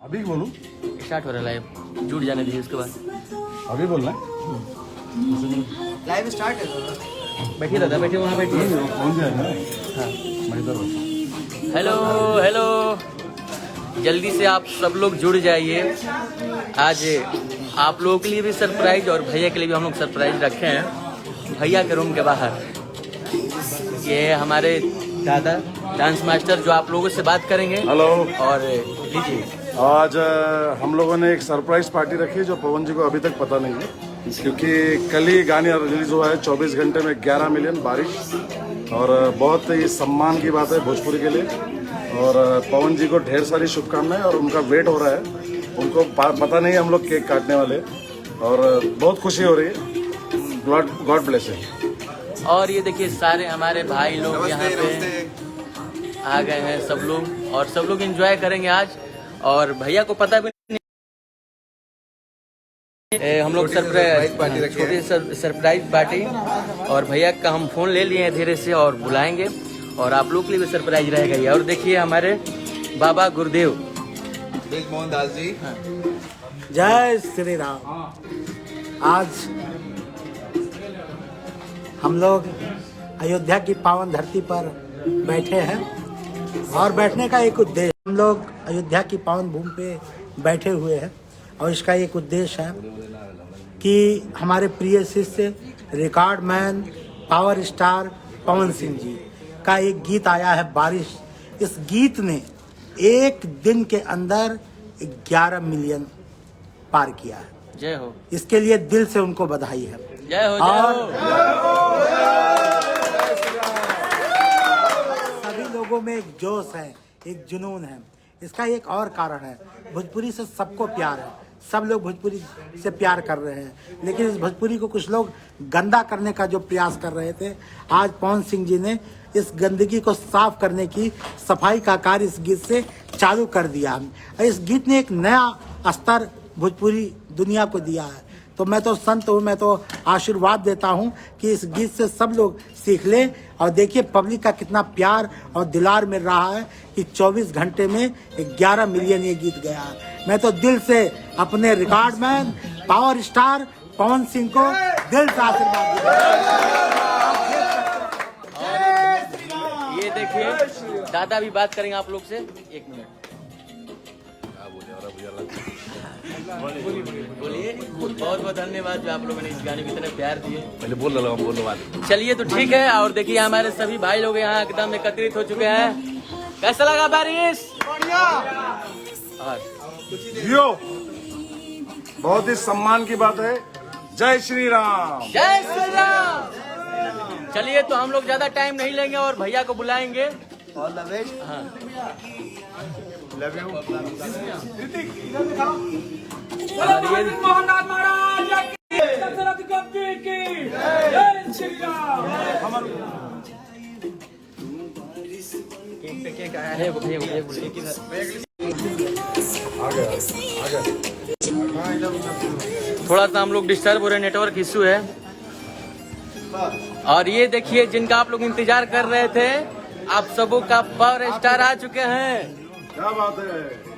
अभी बोलूं? स्टार्ट हो रहा है लाइव, जुड़ जाने दीजिए उसके बाद। अभी बोलना है? लाइव स्टार्ट है। बैठिए दादा, बैठिए वहाँ बैठिए। पहुंच जाएगा। हाँ। मैं इधर बैठा। हेलो हेलो, जल्दी से आप सब लोग जुड़ जाइए। आज आप लोगों के लिए भी सरप्राइज और भैया के लिए भी हम लोग सरप्राइज रखे हैं। भैया के रूम के बाहर ये हमारे दादा डांस मास्टर जो आप लोगों से बात करेंगे। हेलो। और लीजिए, आज हम लोगों ने एक सरप्राइज पार्टी रखी है जो पवन जी को अभी तक पता नहीं है, क्योंकि कल ही गाने रिलीज हुआ है। 24 घंटे में 11 मिलियन बारिश, और बहुत ही सम्मान की बात है भोजपुरी के लिए। और पवन जी को ढेर सारी शुभकामनाएं, और उनका वेट हो रहा है। उनको पता नहीं हम लोग केक काटने वाले, और बहुत खुशी हो रही है। God bless you. और ये देखिए सारे हमारे भाई लोग यहाँ पे आ गए हैं सब लोग, और सब लोग एंजॉय करेंगे आज। और भैया को पता भी नहीं, हम लोग सरप्राइज पार्टी, और भैया का हम फोन ले लिए हैं धीरे से और बुलाएंगे, और आप लोग के लिए भी सरप्राइज रहेगा ये। और देखिए हमारे बाबा गुरुदेव मोहन दास जी। जय श्री राम। आज हम लोग अयोध्या की पावन धरती पर बैठे हैं, और बैठने का एक उद्देश्य, हम लोग अयोध्या की पावन भूमि पे बैठे हुए हैं, और इसका एक उद्देश्य है कि हमारे प्रिय शिष्य record man power star Pawan Singh ji का एक गीत आया है बारिश। इस गीत ने एक दिन के अंदर 11 मिलियन पार किया है। जय हो। इसके लिए दिल से उनको बधाई है। जय हो, जय और हो। सभी लोगों में एक जोश है, एक जुनून है। इसका एक और कारण है, भोजपुरी से सबको प्यार है, सब लोग भोजपुरी से प्यार कर रहे हैं। लेकिन इस भोजपुरी को कुछ लोग गंदा करने का जो प्रयास कर रहे थे, आज पवन सिंह जी ने इस गंदगी को साफ करने की सफाई का कार्य इस गीत से चालू कर दिया। इस गीत ने एक नया स्तर भोजपुरी दुनिया को दिया है। तो मैं तो संत हूँ, मैं तो आशीर्वाद देता हूँ कि इस गीत से सब लोग सीख लें। और देखिए पब्लिक का कितना प्यार और दिलार मिल रहा है कि 24 घंटे में 11 मिलियन ये गीत गया है। मैं तो दिल से अपने record man power star Pawan Singh को दिल से आशीर्वाद देता हूं। ये देखिए दादा भी बात करेंगे आप लोग से। 1 मिनट बोलिए। बहुत बहुत धन्यवाद जो आप लोगों ने इस गाने को इतने प्यार दिए। पहले बोल रहा हूँ, बोलो बात। चलिए तो ठीक है। और देखिए हमारे सभी भाई लोग यहाँ एकदम एकत्रित हो चुके हैं। कैसा लगा बारिश? जियो, बहुत ही सम्मान की बात है। जय श्री राम। जय श्री राम। चलिए तो हम लोग ज्यादा टाइम नहीं लेंगे और भैया को बुलाएंगे। All the best. हाँ। Love you. केक आया है, भैया थोड़ा सा हम लोग डिस्टर्ब हो रहे हैं, नेटवर्क इशू है। और ये देखिए जिनका आप लोग इंतजार कर रहे थे, आप सबों का पावर स्टार आ चुके हैं। क्या बात है।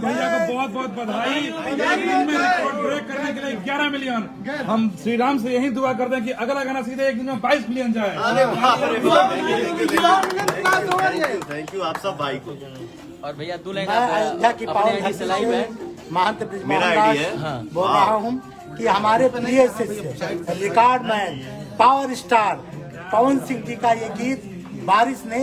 भैया को बहुत बहुत बधाई। एक दिन में रिकॉर्ड ब्रेक करने के लिए 11 मिलियन। हम श्री राम से यही दुआ करते हैं कि अगला गाना सीधे एक दिन में 22 मिलियन जाए। थैंक यू आप सब भाई को। और भैया दूल्हे अयोध्या की पावन धरती से महंत ब्रिजमोहन दास बोल रहा हूँ कि हमारे प्रिय शिष्य record man power star Pawan Singh ji का ये गीत बारिश ने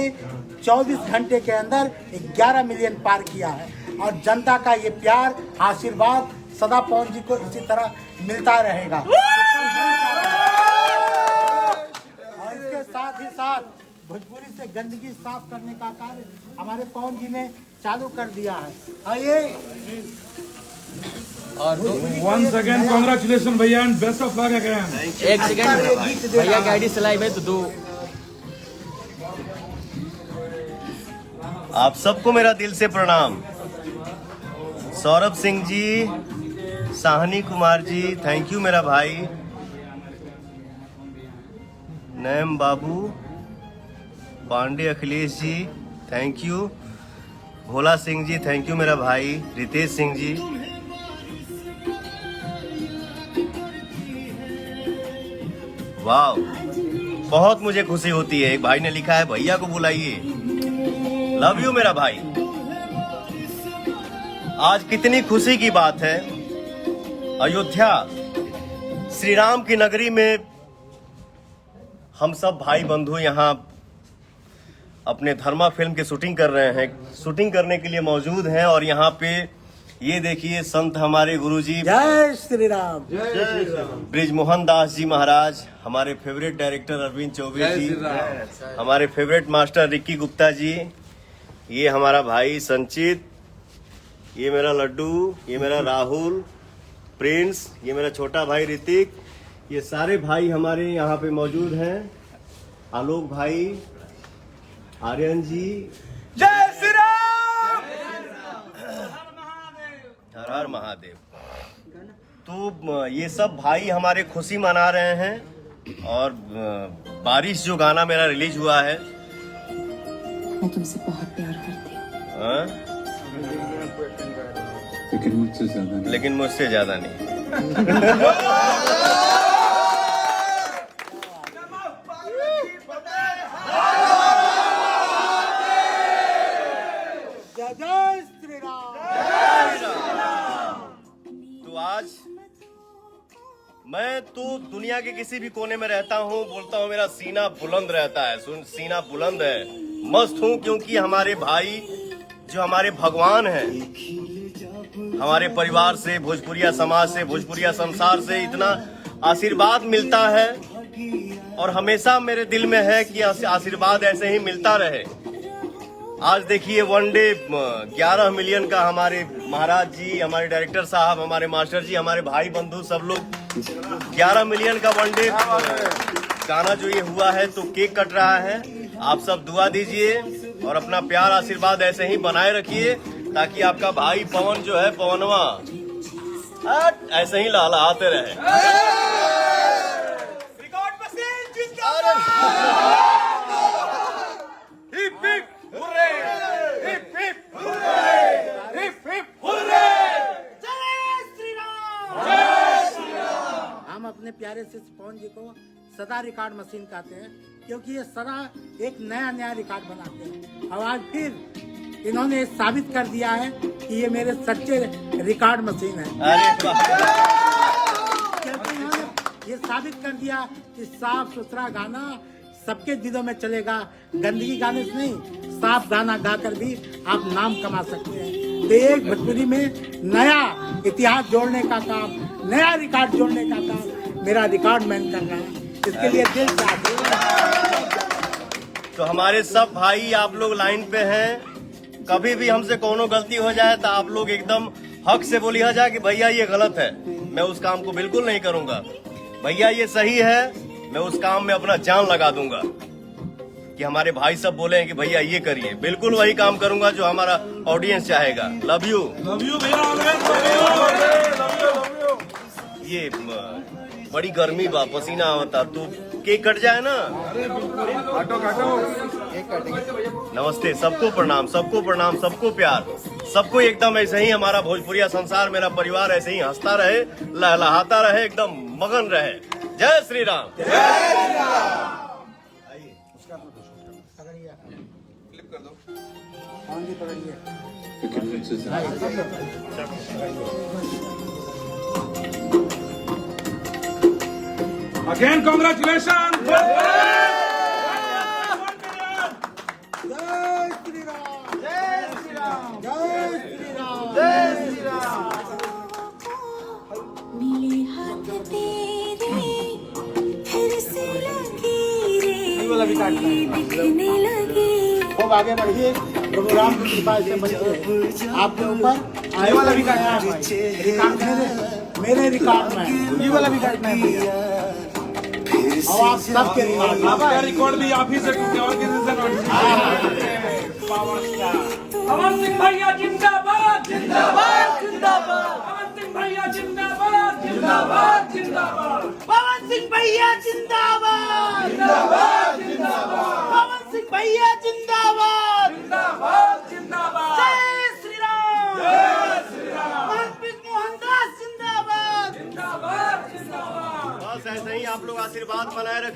24 घंटे के अंदर 11 मिलियन पार किया है। और जनता का ये प्यार आशीर्वाद सदा पवन जी को इसी तरह मिलता रहेगा। और इसके साथ ही साथ भोजपुरी से गंदगी साफ करने का कार्य हमारे पवन जी ने चालू कर दिया है। आइए और वंस अगेन कांग्रेचुलेशन भैया and best of luck again. एक सेकंड भैया का आईडी लाइव है तो दो। आप सबको मेरा दिल से प्रणाम। सौरभ सिंह जी, साहनी कुमार जी, थैंक यू मेरा भाई। Naim Babu, Pandey Akhilesh ji thank you, Bhola Singh ji thank you मेरा भाई, रितेश सिंह जी, वाह बहुत मुझे खुशी होती है। एक भाई ने लिखा है भैया को बुलाइए, लव यू मेरा भाई। आज कितनी खुशी की बात है, अयोध्या श्री राम की नगरी में हम सब भाई बंधु यहाँ अपने धर्मा फिल्म की शूटिंग कर रहे हैं, शूटिंग करने के लिए मौजूद हैं। और यहाँ पे ये देखिए संत हमारे गुरुजी जय श्री राम, ब्रिजमोहन दास जी महाराज, हमारे फेवरेट डायरेक्टर अरविंद चौबे जी, हमारे favourite master Ricky Gupta ji, ये हमारा भाई संचित, ये मेरा लड्डू, ये मेरा राहुल प्रिंस, ये मेरा छोटा भाई ऋतिक, ये सारे भाई हमारे यहाँ पे मौजूद हैं। आलोक भाई, आर्यन जी, जय श्री राम, हर हर महादेव। तो ये सब भाई हमारे खुशी मना रहे हैं। और बारिश जो गाना मेरा रिलीज हुआ है, मैं तुमसे बहुत प्यार करती हूँ। हाँ? लेकिन मुझसे ज्यादा नहीं। जय श्री राम। तो आज मैं तो दुनिया के किसी भी कोने में रहता हूँ, बोलता हूँ मेरा सीना बुलंद रहता है, सीना बुलंद है, मस्त हूँ, क्योंकि हमारे भाई जो हमारे भगवान हैं, हमारे परिवार से, भोजपुरिया समाज से, भोजपुरिया संसार से इतना आशीर्वाद मिलता है। और हमेशा मेरे दिल में है कि आशीर्वाद ऐसे ही मिलता रहे। आज देखिए वन डे 11 मिलियन का हमारे महाराज जी, हमारे डायरेक्टर साहब, हमारे मास्टर जी, हमारे भाई बंधु सब लोग 11 मिलियन का वन डे गाना जो ये हुआ है, तो केक कट रहा है। आप सब दुआ दीजिए और अपना प्यार आशीर्वाद ऐसे ही बनाए रखिए, ताकि आपका भाई पवन जो है, पवनवा ऐसे ही लहलहाते रहे। हम अपने प्यारे से पवन जी को सदा रिकॉर्ड मशीन कहते हैं, क्योंकि ये सदा एक नया रिकॉर्ड बनाते हैं। और आज फिर इन्होंने साबित कर दिया है कि ये मेरे सच्चे रिकॉर्ड मशीन है। क्योंकि इन्होंने ये साबित कर दिया कि साफ सुथरा गाना सबके दिलों में चलेगा, गंदगी गाने से नहीं, साफ गाना गाकर भी आप नाम कमा सकते हैं। तो एक भोजपुरी में नया इतिहास जोड़ने का काम, नया रिकॉर्ड जोड़ने का काम मेरा रिकॉर्ड मैन कर रहा है। इसके लिए दिल से तो हमारे सब भाई आप लोग लाइन पे हैं, कभी भी हमसे कोनो गलती हो जाए तो आप लोग एकदम हक से बोलिए जाए कि भैया ये गलत है, मैं उस काम को बिल्कुल नहीं करूंगा। भैया ये सही है, मैं उस काम में अपना जान लगा दूंगा। कि हमारे भाई सब बोले हैं कि भैया ये करिए, बिल्कुल वही काम करूंगा जो हमारा ऑडियंस चाहेगा। लव यू भैया। ये बड़ी गर्मी बा, पसीना आवता, तो केक कट जाए ना। नमस्ते, सबको प्रणाम, सबको प्रणाम, सबको प्यार, सबको एकदम ऐसे ही हमारा भोजपुरिया संसार, मेरा परिवार ऐसे ही हंसता रहे, लहलहाता रहे, एकदम मगन रहे। जय श्री राम। क्लिप कर दो। Again, congratulations! जय श्री राम, जय श्री राम, जय श्री राम, जय श्री राम। मिले हाथ तेरे फिर से लगे रे, दिखने लगे। खूब आगे बढ़िए, प्रभु राम की कृपा से बचे आपके ऊपर। आने वाला भी काटना है, रिकॉर्ड मेरे रिकॉर्ड में, ये वाला भी काटना है। और आप सबके रिकॉर्ड, आपका रिकॉर्ड भी आप ही से टूटे और किसी से नहीं। पावर स्टार पवन सिंह भैया जिंदाबाद, जिंदाबाद, जिंदाबाद। पवन सिंह भैया जिंदाबाद, जिंदाबाद, जिंदाबाद। पवन सिंह भैया जिंदाबाद, जिंदाबाद। जिंदाबाद जिंदाबाद जिंदाबाद जय श्री राम जय श्री राम मोहनदास जिंदाबाद जिंदाबाद जिंदाबाद बस ऐसे ही आप लोग आशीर्वाद बनाए रखें।